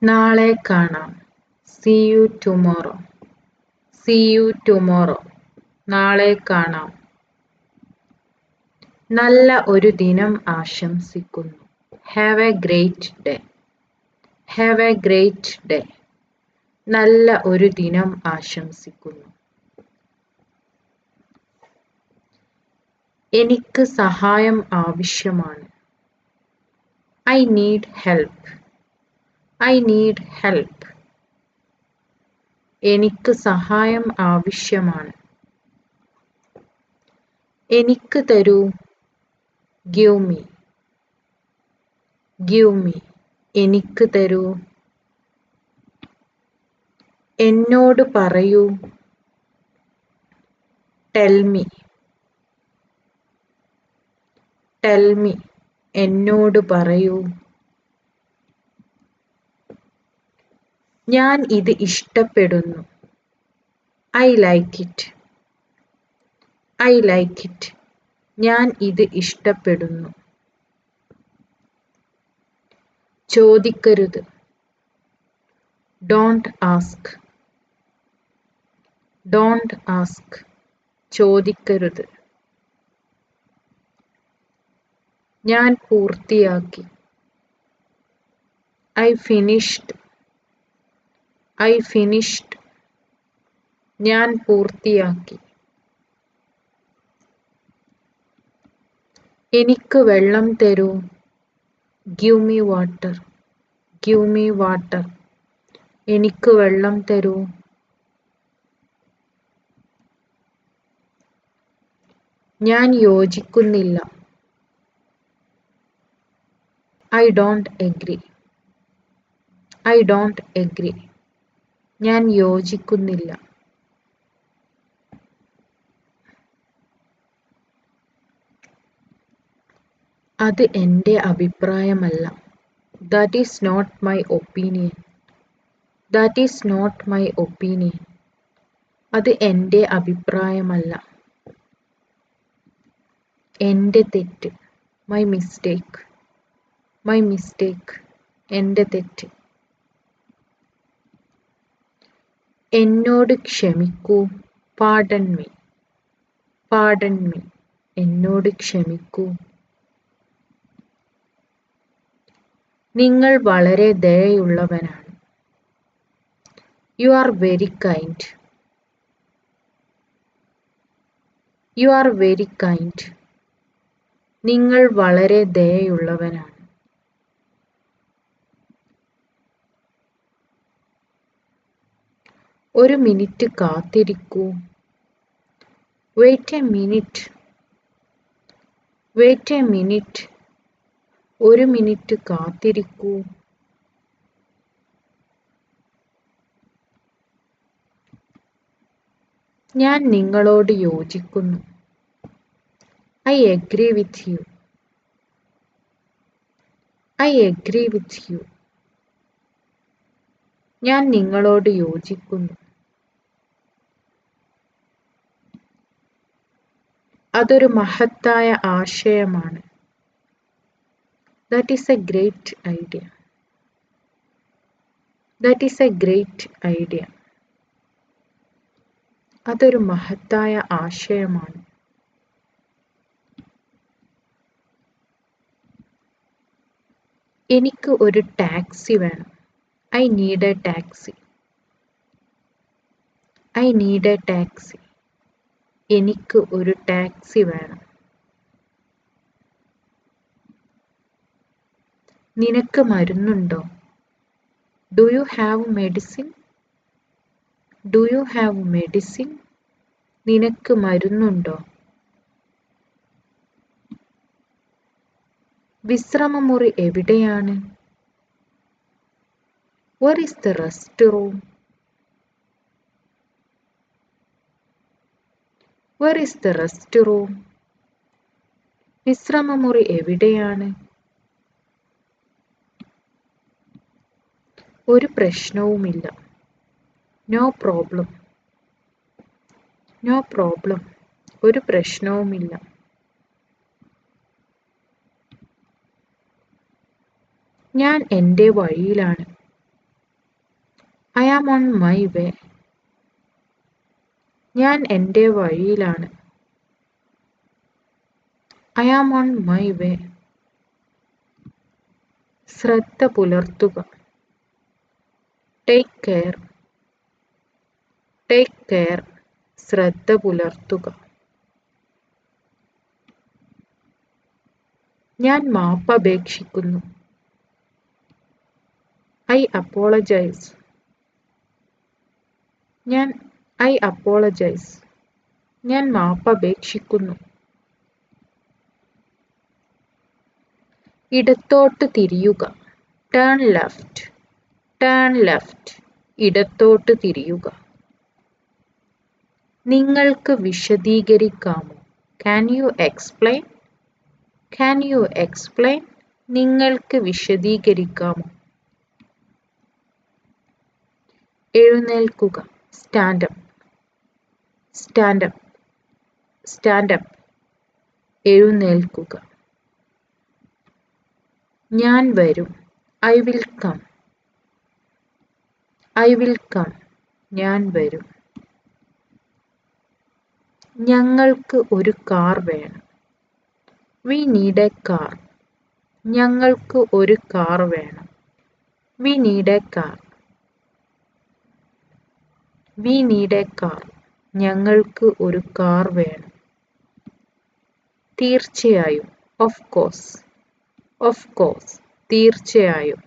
നാളെ കാണാം. See you tomorrow. See you tomorrow. നാളെ കാണാം. നല്ല ഒരു ദിനം ആശംസിക്കുന്നു. Have a great day. Have a great day. നല്ല ഒരു ദിനം ആശംസിക്കുന്നു. എനിക്ക് സഹായം ആവശ്യമാണ്. I need help. I need help. എനിക്ക് സഹായം ആവശ്യമാണ്. എനിക്ക് തരൂ. Give me. Give me. എനിക്ക് തരൂ. എന്നോട് പറയൂ. Tell me. Tell me. എന്നോട് പറയൂ. ഞാൻ ഇത് ഇഷ്ടപ്പെടുന്നു. I like it. I like it. ഞാൻ ഇത് ഇഷ്ടപ്പെടുന്നു. ചോദിക്കരുത്. Don't ask. Don't ask. ചോദിക്കരുത്. ഞാൻ പൂർത്തിയാക്കി. I finished. I finished. ഞാൻ പൂർത്തിയാക്കി. എനിക്ക് വെള്ളം തരൂ. Give me water. Give me water. എനിക്ക് വെള്ളം തരൂ. ഞാൻ യോജിക്കുന്നില്ല. I don't agree. I don't agree. ഞാൻ യോജിക്കുന്നില്ല. അത് എൻ്റെ അഭിപ്രായമല്ല. That is not my opinion. That is not my opinion. അത് എൻ്റെ അഭിപ്രായമല്ല. എൻ്റെ തെറ്റ്. My mistake. My mistake. എൻ്റെ തെറ്റ്. എന്നോട് ക്ഷമിക്കൂ. Pardon me. Pardon me. എന്നോട് ക്ഷമിക്കൂ. നിങ്ങൾ വളരെ ദയയുള്ളവനാണ്. You are very kind. You are very kind. നിങ്ങൾ വളരെ ദയയുള്ളവനാണ്. ഒരു മിനിറ്റ് കാത്തിരിക്കൂ. Wait a minute. Wait a minute. ഒരു മിനിറ്റ് കാത്തിരിക്കൂ. ഞാൻ നിങ്ങളോട് യോജിക്കുന്നു. I agree with you. I agree with you. ഞാൻ നിങ്ങളോട് യോജിക്കുന്നു. അതൊരു മഹത്തായ ആശയമാണ്. That is a great idea. That is a great idea. അതൊരു മഹത്തായ ആശയമാണ്. എനിക്ക് ഒരു ടാക്സി വേണം. I need a taxi. I need a taxi. എനിക്ക് ഒരു ടാക്സി വേണം. നിനക്ക് മരുന്നുണ്ടോ? Do you have medicine? Do you have medicine? നിനക്ക് മരുന്നുണ്ടോ? വിശ്രമമുറി എവിടെയാണ്? Where is the rest room? Where is the rest room? വിശ്രമമുറി എവിടെയാണ്? ഒരു പ്രശ്നവുമില്ല. No problem. No problem. ഒരു പ്രശ്നവുമില്ല. ഞാൻ എൻ്റെ വഴിയിലാണ്. am on my way. ഞാൻ എൻ്റെ വഴിയിലാണ്. I am on my way. ശ്രദ്ധ പുലർത്തുക. Take care. Take care. ശ്രദ്ധ പുലർത്തുക. ഞാൻ മാപ്പപേക്ഷിക്കുന്നു. I apologize. I apologize. ഞാൻ മാപ്പപേക്ഷിക്കുന്നു. ഇടത്തോട്ട് തിരിയുക. Turn left. Turn left. ഇടത്തോട്ട് തിരിയുക. നിങ്ങൾക്ക് വിശദീകരിക്കാമോ? Can you explain? Can you explain? നിങ്ങൾക്ക് വിശദീകരിക്കാമോ? എഴുന്നേൽക്കുക. Stand up. Stand up. Stand up. എഴുന്നേൽക്കുക. ഞാൻ വരും. I will come. I will come. ഞാൻ വരും. ഞങ്ങൾക്ക് ഒരു കാർ വേണം. We need a car. ഞങ്ങൾക്ക് ഒരു കാർ വേണം. We need a car. We need a car. ഞങ്ങൾക്ക് ഒരു കാർ വേണം. തീർച്ചയായും. Of course. Of course. തീർച്ചയായും.